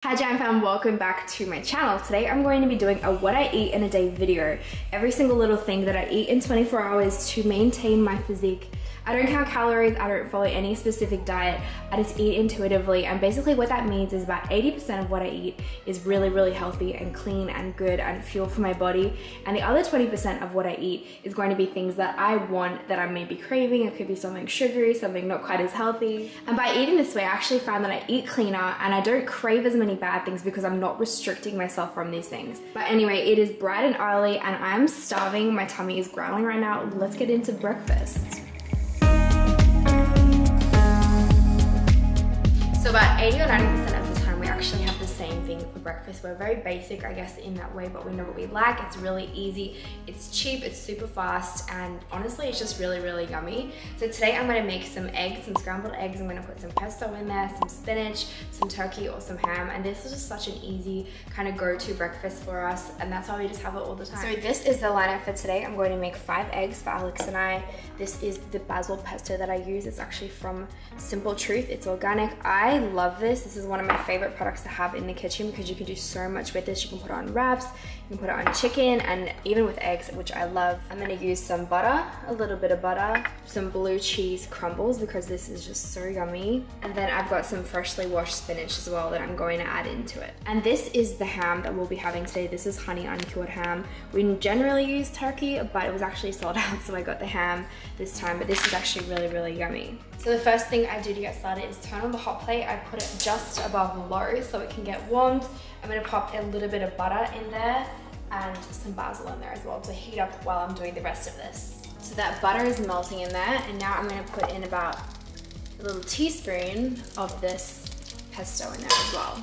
Hi Jam fam, welcome back to my channel. Today I'm going to be doing a what I eat in a day video. Every single little thing that I eat in 24 hours to maintain my physique. I don't count calories, I don't follow any specific diet, I just eat intuitively, and basically what that means is about 80% of what I eat is really healthy and clean and good and fuel for my body, and the other 20% of what I eat is going to be things that I want that I may be craving. It could be something sugary, something not quite as healthy, and by eating this way I actually found that I eat cleaner and I don't crave as many bad things because I'm not restricting myself from these things. But anyway, it is bright and early and I'm starving, my tummy is growling right now. Let's get into breakfast. So about 80 or 90% of the time we actually have the same thing for breakfast. We're very basic, I guess, in that way, but we know what we like. It's really easy, it's cheap, it's super fast, and honestly, it's just really yummy. So today I'm gonna make some eggs, some scrambled eggs. I'm gonna put some pesto in there, some spinach, some turkey or some ham, and this is just such an easy kind of go-to breakfast for us, and that's why we just have it all the time. So this is the lineup for today. I'm going to make 5 eggs for Alex and I. This is the basil pesto that I use. It's actually from Simple Truth. It's organic. I love this. This is one of my favorite products to have in the kitchen because you can do so much with this. You can put it on wraps, you can put it on chicken, and even with eggs, which I love. I'm gonna use some butter, a little bit of butter, some blue cheese crumbles because this is just so yummy. And then I've got some freshly washed spinach as well that I'm going to add into it. And this is the ham that we'll be having today. This is honey uncured ham. We generally use turkey, but it was actually sold out, so I got the ham this time, but this is actually really yummy. So the first thing I do to get started is turn on the hot plate. I put it just above low so it can get warmed. I'm gonna pop a little bit of butter in there and some basil in there as well to heat up while I'm doing the rest of this. So that butter is melting in there, and now I'm gonna put in about a little teaspoon of this pesto in there as well.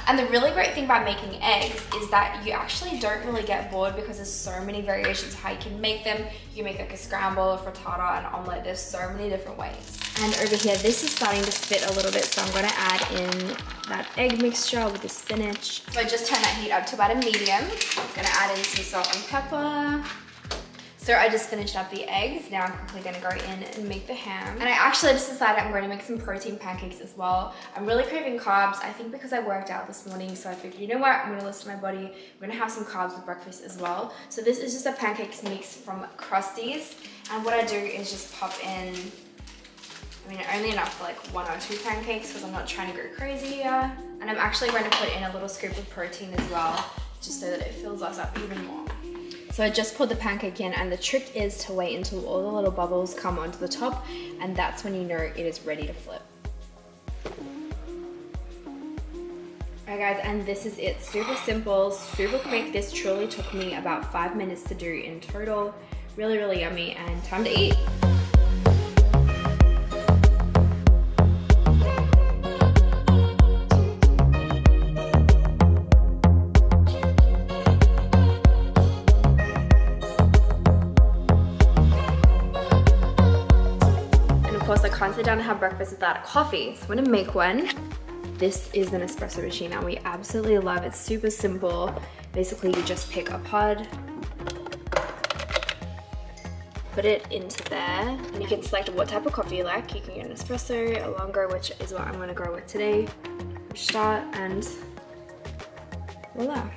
And the really great thing about making eggs is that you actually don't really get bored because there's so many variations how you can make them. You can make like a scramble, a frittata, an omelette. There's so many different ways. And over here, this is starting to spit a little bit, so I'm gonna add in that egg mixture with the spinach. So I just turned that heat up to about a medium. I'm gonna add in some salt and pepper. So I just finished up the eggs. Now I'm quickly gonna go in and make the ham. And I actually just decided I'm going to make some protein pancakes as well. I'm really craving carbs, I think because I worked out this morning, so I figured, you know what, I'm gonna listen to my body. I'm gonna have some carbs with breakfast as well. So this is just a pancakes mix from Krusty's. And what I do is just pop in, I mean, only enough for like 1 or 2 pancakes because I'm not trying to go crazy here. And I'm actually going to put in a little scoop of protein as well, just so that it fills us up even more. So I just poured the pancake in, and the trick is to wait until all the little bubbles come onto the top, and that's when you know it is ready to flip. Alright guys, and this is it. Super simple, super quick. This truly took me about 5 minutes to do in total. Really yummy, and time to eat. Of course, I can't sit down and have breakfast without a coffee, so I'm gonna make one. This is an espresso machine and we absolutely love it. It's super simple. Basically, you just pick a pod, put it into there, and you can select what type of coffee you like. You can get an espresso, a longer, which is what I'm gonna go with today. Start, and voila.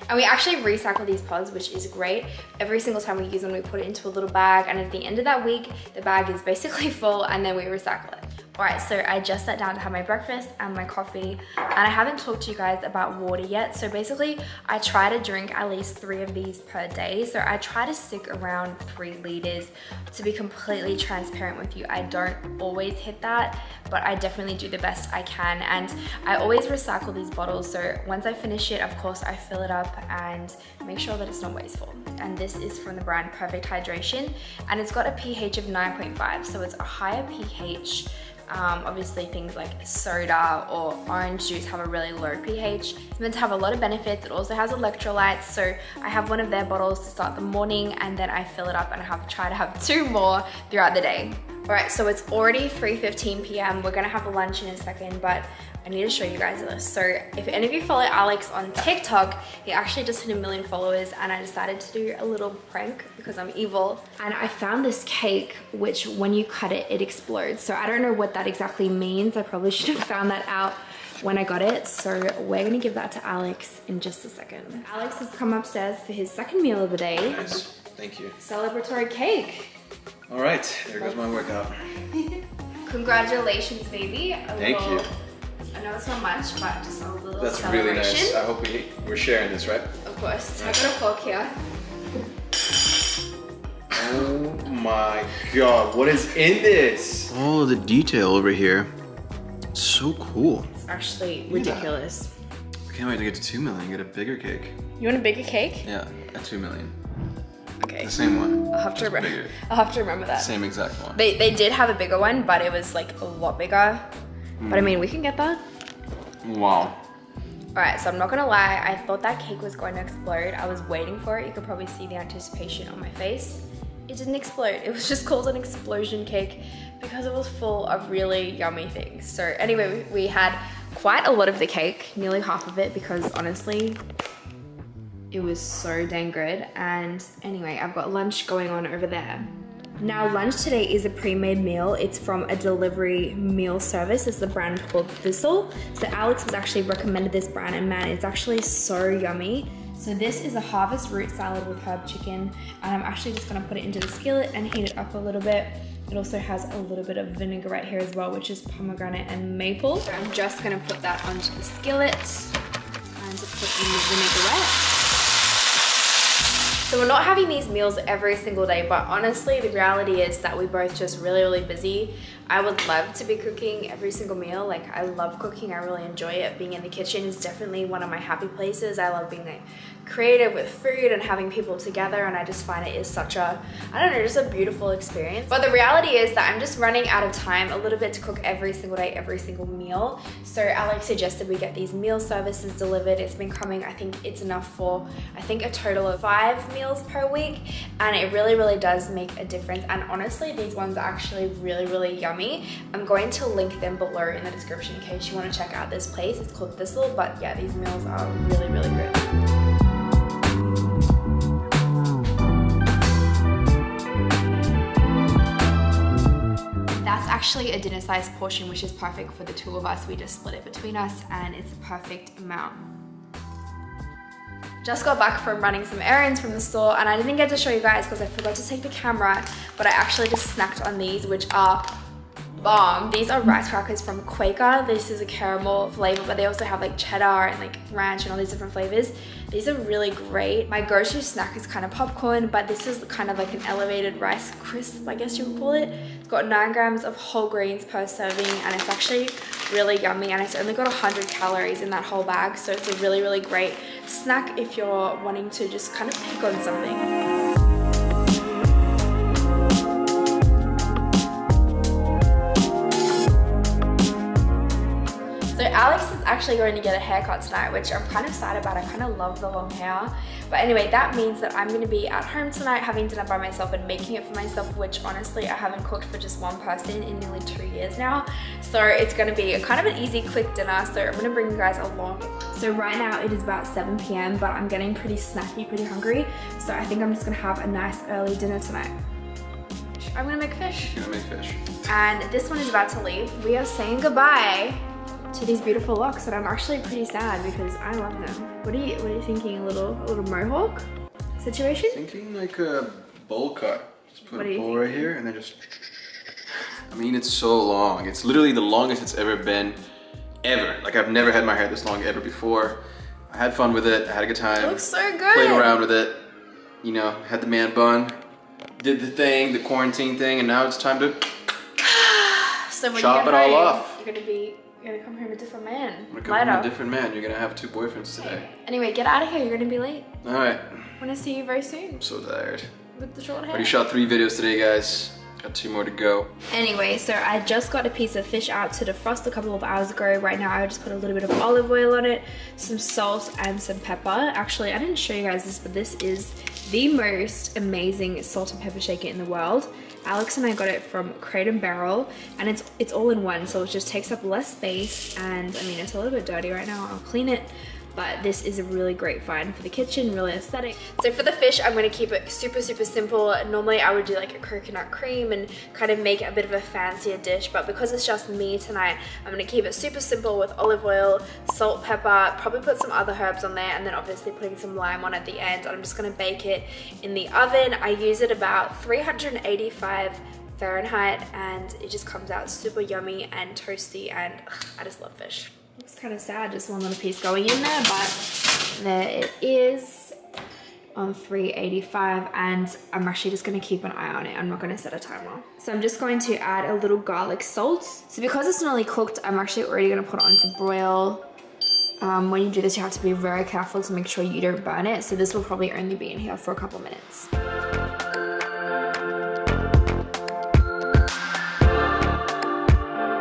And we actually recycle these pods, which is great. Every single time we use them, we put it into a little bag, and at the end of that week, the bag is basically full, and then we recycle it. Alright, so I just sat down to have my breakfast and my coffee, and I haven't talked to you guys about water yet. So basically, I try to drink at least 3 of these per day. So I try to stick around 3 liters. To be completely transparent with you, I don't always hit that, but I definitely do the best I can. And I always recycle these bottles. So once I finish it, of course, I fill it up and make sure that it's not wasteful. And this is from the brand Perfect Hydration, and it's got a pH of 9.5, so it's a higher pH. Obviously things like soda or orange juice have a really low pH. It's meant to have a lot of benefits. It also has electrolytes, so I have one of their bottles to start the morning, and then I fill it up and I try to have 2 more throughout the day. Alright, so it's already 3:15 p.m. We're gonna have lunch in a second, but I need to show you guys this. So if any of you follow Alex on TikTok, he actually just hit 1 million followers, and I decided to do a little prank because I'm evil. And I found this cake, which when you cut it, it explodes. So I don't know what that exactly means. I probably should have found that out when I got it. So we're gonna give that to Alex in just a second. Alex has come upstairs for his second meal of the day. Nice, thank you. Celebratory cake. All right, there goes my workout. Congratulations, baby. Thank you. I know it's not much, but just a little That's celebration. really nice. I hope we're sharing this, right? Of course. I got a fork here. Oh my god, what is in this? All of the detail over here. So cool. It's actually ridiculous. I can't wait to get to 2 million, get a bigger cake. You want a bigger cake? Yeah, at 2 million. Okay. The same one. I'll have to remember that. Same exact one. They did have a bigger one, but it was like a lot bigger. But I mean, we can get that. Wow. Alright, so I'm not gonna lie, I thought that cake was going to explode. I was waiting for it. You could probably see the anticipation on my face. It didn't explode. It was just called an explosion cake because it was full of really yummy things. So anyway, we had quite a lot of the cake, nearly half of it, because honestly, it was so dang good. And anyway, I've got lunch going on over there. Now lunch today is a pre-made meal. It's from a delivery meal service. It's the brand called Thistle. So Alex was actually recommended this brand, and man, it's actually so yummy. So this is a harvest root salad with herb chicken, and I'm actually just gonna put it into the skillet and heat it up a little bit. It also has a little bit of vinaigrette here as well, which is pomegranate and maple. So I'm just gonna put that onto the skillet and to put in the vinaigrette. So we're not having these meals every single day, but honestly, the reality is that we're both just really, really busy. I would love to be cooking every single meal. Like, I love cooking, I really enjoy it. Being in the kitchen is definitely one of my happy places. I love being like creative with food and having people together, and I just find it is such a, I don't know, just a beautiful experience. But the reality is that I'm just running out of time a little bit to cook every single day, every single meal. So Alex suggested we get these meal services delivered. It's been coming, I think it's enough for, I think, a total of 5 meals per week, and it really, really does make a difference. And honestly, these ones are actually really, really yummy. I'm going to link them below in the description in case you want to check out this place. It's called Thistle, but yeah, these meals are really, really good. That's actually a dinner size portion, which is perfect for the 2 of us. We just split it between us, and it's a perfect amount. Just got back from running some errands from the store, and I didn't get to show you guys because I forgot to take the camera, but I actually just snacked on these, which are bomb. These are rice crackers from Quaker. This is a caramel flavor, but they also have like cheddar and like ranch and all these different flavors. These are really great. My go-to snack is kind of popcorn, but this is kind of like an elevated rice crisp, I guess you would call it. It's got 9 grams of whole grains per serving, and it's actually really yummy, and it's only got 100 calories in that whole bag, so it's a really, really great snack if you're wanting to just kind of pick on something. So Alex is actually going to get a haircut tonight, which I'm kind of sad about. I kind of love the long hair. But anyway, that means that I'm going to be at home tonight having dinner by myself and making it for myself, which honestly I haven't cooked for just one person in nearly 2 years now. So it's going to be a kind of an easy, quick dinner. So I'm going to bring you guys along. So right now it is about 7 p.m, but I'm getting pretty snacky, pretty hungry. So I think I'm just going to have a nice early dinner tonight. I'm going to make fish. You're gonna make fish. And this one is about to leave. We are saying goodbye to these beautiful locks, and I'm actually pretty sad because I love them. What are you thinking? A little mohawk situation? Thinking like a bowl cut. Just put a bowl right here and then just. I mean, it's so long. It's literally the longest it's ever been, ever. Like, I've never had my hair this long ever before. I had fun with it. I had a good time. It looks so good. Played around with it. You know, had the man bun. Did the thing, the quarantine thing, and now it's time to so when chop it all off. You're gonna come home a different man. I'm gonna come home a different man. You're gonna have 2 boyfriends today. Anyway, get out of here. You're gonna be late. All right. I'm gonna see you very soon. I'm so tired. With the short hair. Already shot 3 videos today, guys. Got 2 more to go. Anyway, so I just got a piece of fish out to defrost a couple of hours ago. Right now, I just put a little bit of olive oil on it, some salt and some pepper. Actually, I didn't show you guys this, but this is the most amazing salt and pepper shaker in the world. Alex and I got it from Crate & Barrel, and it's all in one, so it just takes up less space, and I mean, it's a little bit dirty right now. I'll clean it but this is a really great find for the kitchen, really aesthetic. So for the fish, I'm gonna keep it super simple. Normally I would do like a coconut cream and kind of make it a bit of a fancier dish, but because it's just me tonight, I'm gonna keep it super simple with olive oil, salt, pepper, probably put some other herbs on there, and then obviously putting some lime on at the end. And I'm just gonna bake it in the oven. I use it about 385 Fahrenheit, and it just comes out super yummy and toasty, and I just love fish. It's kind of sad, just one little piece going in there, but there it is on 385, and I'm actually just going to keep an eye on it. I'm not going to set a timer. So I'm just going to add a little garlic salt. So because it's nearly cooked, I'm actually already going to put it on to broil. When you do this, you have to be very careful to make sure you don't burn it. So this will probably only be in here for a couple minutes.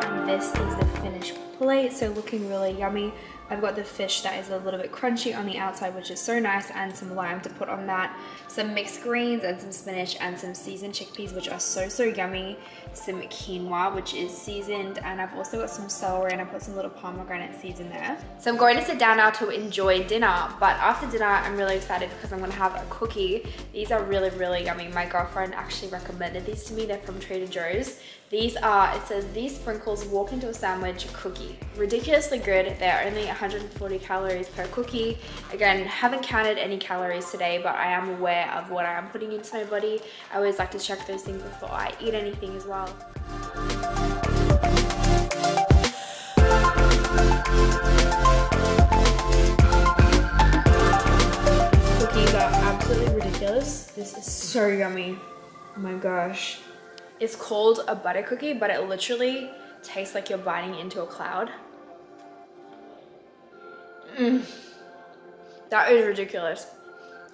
And this is the finished plate, so looking really yummy. I've got the fish that is a little bit crunchy on the outside, which is so nice, and some lime to put on that. Some mixed greens and some spinach and some seasoned chickpeas, which are so yummy. Some quinoa, which is seasoned, and I've also got some celery, and I put some little pomegranate seeds in there. So I'm going to sit down now to enjoy dinner, but after dinner I'm really excited because I'm going to have a cookie. These are really yummy. My girlfriend actually recommended these to me. They're from Trader Joe's. These are, it says, these sprinkles walk into a sandwich cookie. Ridiculously good. They're only 140 calories per cookie. Again, haven't counted any calories today, but I am aware of what I am putting into my body. I always like to check those things before I eat anything as well. Cookies are absolutely ridiculous. This is so yummy. Oh my gosh. It's called a butter cookie, but it literally tastes like you're biting into a cloud. That is ridiculous.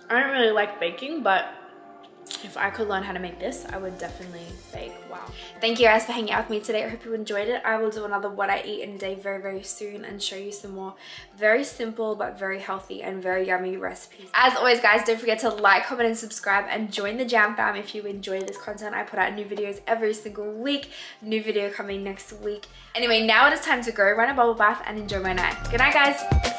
I don't really like baking, but if I could learn how to make this, I would definitely bake. Wow. Thank you guys for hanging out with me today. I hope you enjoyed it. I will do another what I eat in a day very soon and show you some more very simple but very healthy and very yummy recipes. As always guys, don't forget to like, comment and subscribe, and join the Jam Fam if you enjoy this content. I put out new videos every single week. New video coming next week. Anyway, now it is time to go run a bubble bath and enjoy my night. Good night guys.